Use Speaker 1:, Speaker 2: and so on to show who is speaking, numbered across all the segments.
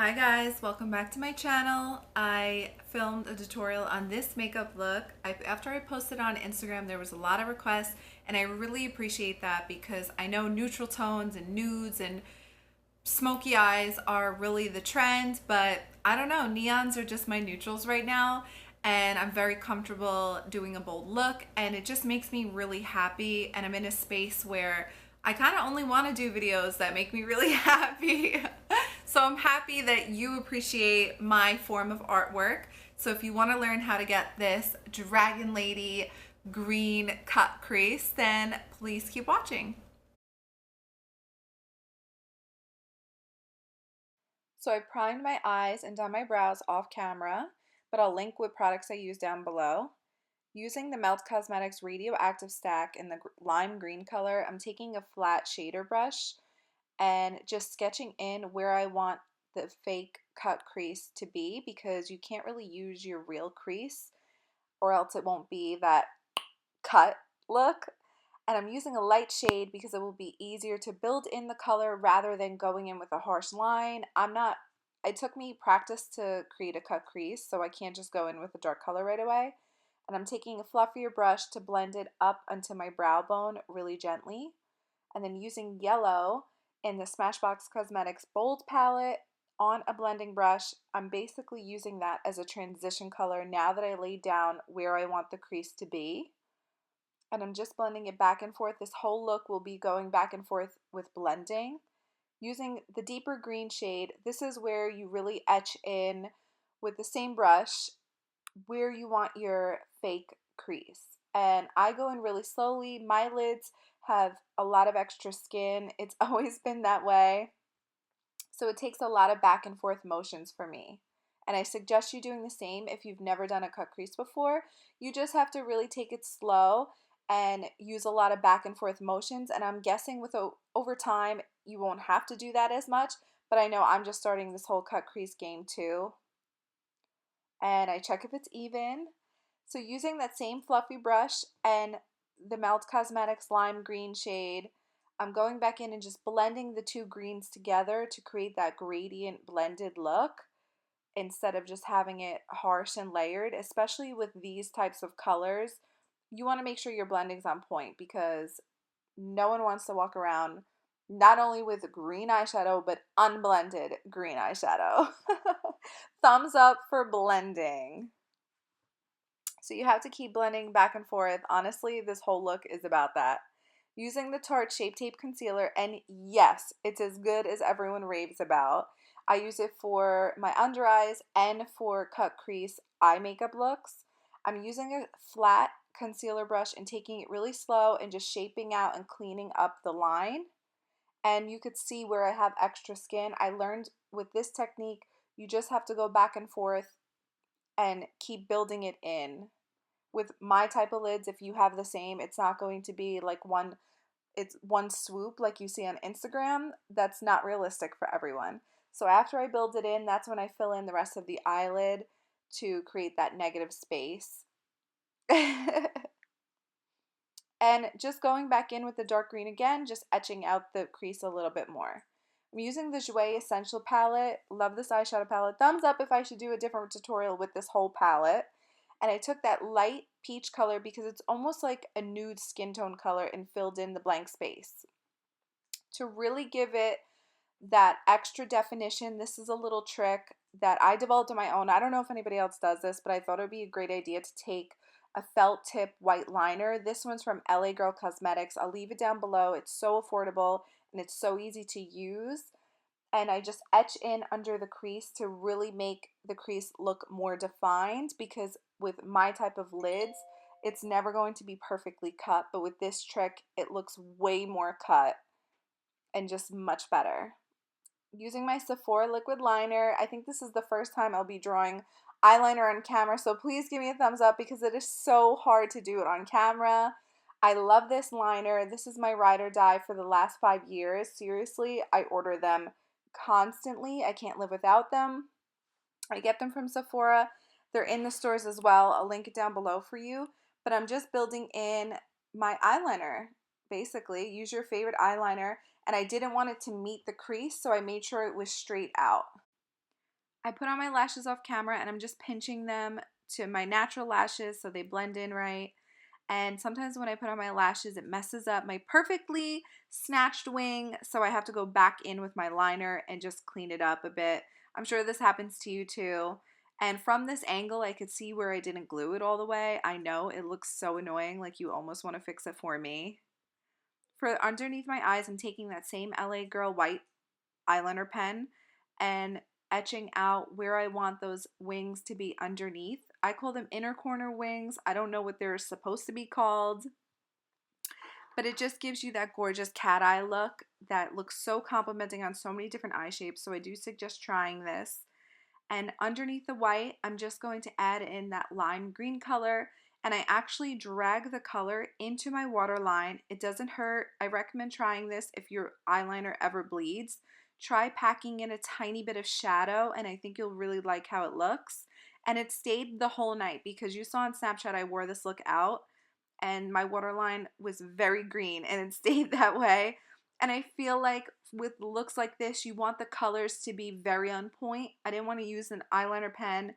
Speaker 1: Hi guys, welcome back to my channel. I filmed a tutorial on this makeup look. After I posted on Instagram, there was a lot of requests and I really appreciate that because I know neutral tones and nudes and smoky eyes are really the trend, but I don't know, neons are just my neutrals right now and I'm very comfortable doing a bold look and it just makes me really happy, and I'm in a space where I kind of only want to do videos that make me really happy. So I'm happy that you appreciate my form of artwork. So if you want to learn how to get this Dragon Lady green cut crease, then please keep watching. So I primed my eyes and done my brows off camera, but I'll link what products I use down below. Using the Melt Cosmetics Radioactive Stack in the lime green color, I'm taking a flat shader brush and just sketching in where I want the fake cut crease to be, because you can't really use your real crease or else it won't be that cut look. And I'm using a light shade because it will be easier to build in the color rather than going in with a harsh line. It took me practice to create a cut crease, so I can't just go in with a dark color right away. And I'm taking a fluffier brush to blend it up onto my brow bone really gently. And then using yellow in the Smashbox Cosmetics Bold palette on a blending brush, I'm basically using that as a transition color now that I laid down where I want the crease to be. And I'm just blending it back and forth. This whole look will be going back and forth with blending. Using the deeper green shade, this is where you really etch in with the same brush where you want your fake crease. And I go in really slowly. My lids have a lot of extra skin. It's always been that way. So it takes a lot of back and forth motions for me. And I suggest you doing the same if you've never done a cut crease before. You just have to really take it slow and use a lot of back and forth motions. And I'm guessing over time, you won't have to do that as much. But I know I'm just starting this whole cut crease game too. And I check if it's even. So using that same fluffy brush and the Melt Cosmetics lime green shade, I'm going back in and just blending the two greens together to create that gradient blended look instead of just having it harsh and layered. Especially with these types of colors, you want to make sure your blending's on point because no one wants to walk around not only with green eyeshadow, but unblended green eyeshadow. Thumbs up for blending. So you have to keep blending back and forth. Honestly, this whole look is about that. Using the Tarte Shape Tape Concealer, and yes, it's as good as everyone raves about. I use it for my under eyes and for cut crease eye makeup looks. I'm using a flat concealer brush and taking it really slow and just shaping out and cleaning up the line. And you could see where I have extra skin. I learned with this technique, you just have to go back and forth and keep building it in. With my type of lids, if you have the same, it's not going to be like it's one swoop like you see on Instagram. That's not realistic for everyone. So after I build it in, that's when I fill in the rest of the eyelid to create that negative space. And just going back in with the dark green again, just etching out the crease a little bit more. I'm using the Jouer Essential palette. Love this eyeshadow palette. Thumbs up if I should do a different tutorial with this whole palette. And I took that light peach color because it's almost like a nude skin tone color and filled in the blank space. To really give it that extra definition, this is a little trick that I developed on my own. I don't know if anybody else does this, but I thought it would be a great idea to take a felt tip white liner. This one's from LA Girl Cosmetics. I'll leave it down below. It's so affordable and it's so easy to use. And I just etch in under the crease to really make the crease look more defined, because with my type of lids, it's never going to be perfectly cut, but with this trick, it looks way more cut and just much better. Using my Sephora liquid liner, I think this is the first time I'll be drawing eyeliner on camera, so please give me a thumbs up because it is so hard to do it on camera. I love this liner. This is my ride or die for the last 5 years. Seriously, I order them constantly. I can't live without them. I get them from Sephora. They're in the stores as well. I'll link it down below for you. But I'm just building in my eyeliner. Basically, use your favorite eyeliner. And I didn't want it to meet the crease, so I made sure it was straight out. I put on my lashes off camera and I'm just pinching them to my natural lashes so they blend in right. And sometimes when I put on my lashes, it messes up my perfectly snatched wing, so I have to go back in with my liner and just clean it up a bit. I'm sure this happens to you too. And from this angle, I could see where I didn't glue it all the way. I know it looks so annoying, like you almost want to fix it for me. For underneath my eyes, I'm taking that same LA Girl white eyeliner pen and etching out where I want those wings to be underneath. I call them inner corner wings. I don't know what they're supposed to be called, but it just gives you that gorgeous cat eye look that looks so complimenting on so many different eye shapes. So I do suggest trying this. And underneath the white, I'm just going to add in that lime green color, and I actually drag the color into my waterline. It doesn't hurt. I recommend trying this if your eyeliner ever bleeds. Try packing in a tiny bit of shadow, and I think you'll really like how it looks. And it stayed the whole night because you saw on Snapchat I wore this look out and my waterline was very green and it stayed that way. And I feel like with looks like this, you want the colors to be very on point. I didn't want to use an eyeliner pen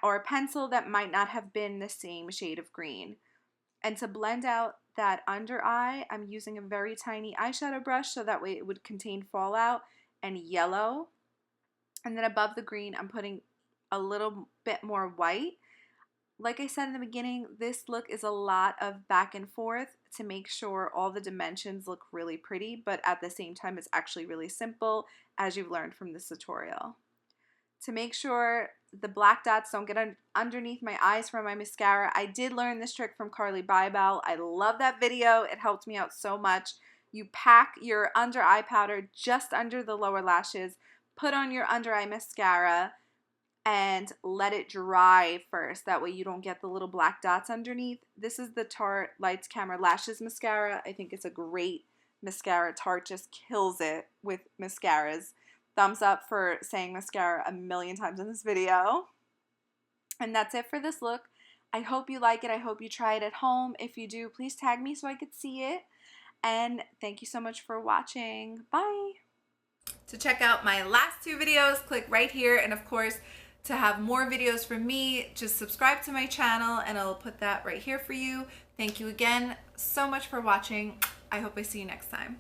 Speaker 1: or a pencil that might not have been the same shade of green. And to blend out that under eye, I'm using a very tiny eyeshadow brush so that way it would contain fallout and yellow. And then above the green, I'm putting a little bit more white. Like I said in the beginning, this look is a lot of back and forth to make sure all the dimensions look really pretty, but at the same time it's actually really simple, as you've learned from this tutorial. To make sure the black dots don't get underneath my eyes from my mascara, I did learn this trick from Carly Bybel. I love that video. It helped me out so much. You pack your under eye powder just under the lower lashes, put on your under eye mascara, and let it dry first. That way you don't get the little black dots underneath. This is the Tarte Lights Camera Lashes Mascara. I think it's a great mascara. Tarte just kills it with mascaras. Thumbs up for saying mascara a million times in this video. And that's it for this look. I hope you like it. I hope you try it at home. If you do, please tag me so I could see it. And thank you so much for watching. Bye. To check out my last two videos, click right here. And of course, to have more videos from me, just subscribe to my channel and I'll put that right here for you. Thank you again so much for watching. I hope I see you next time.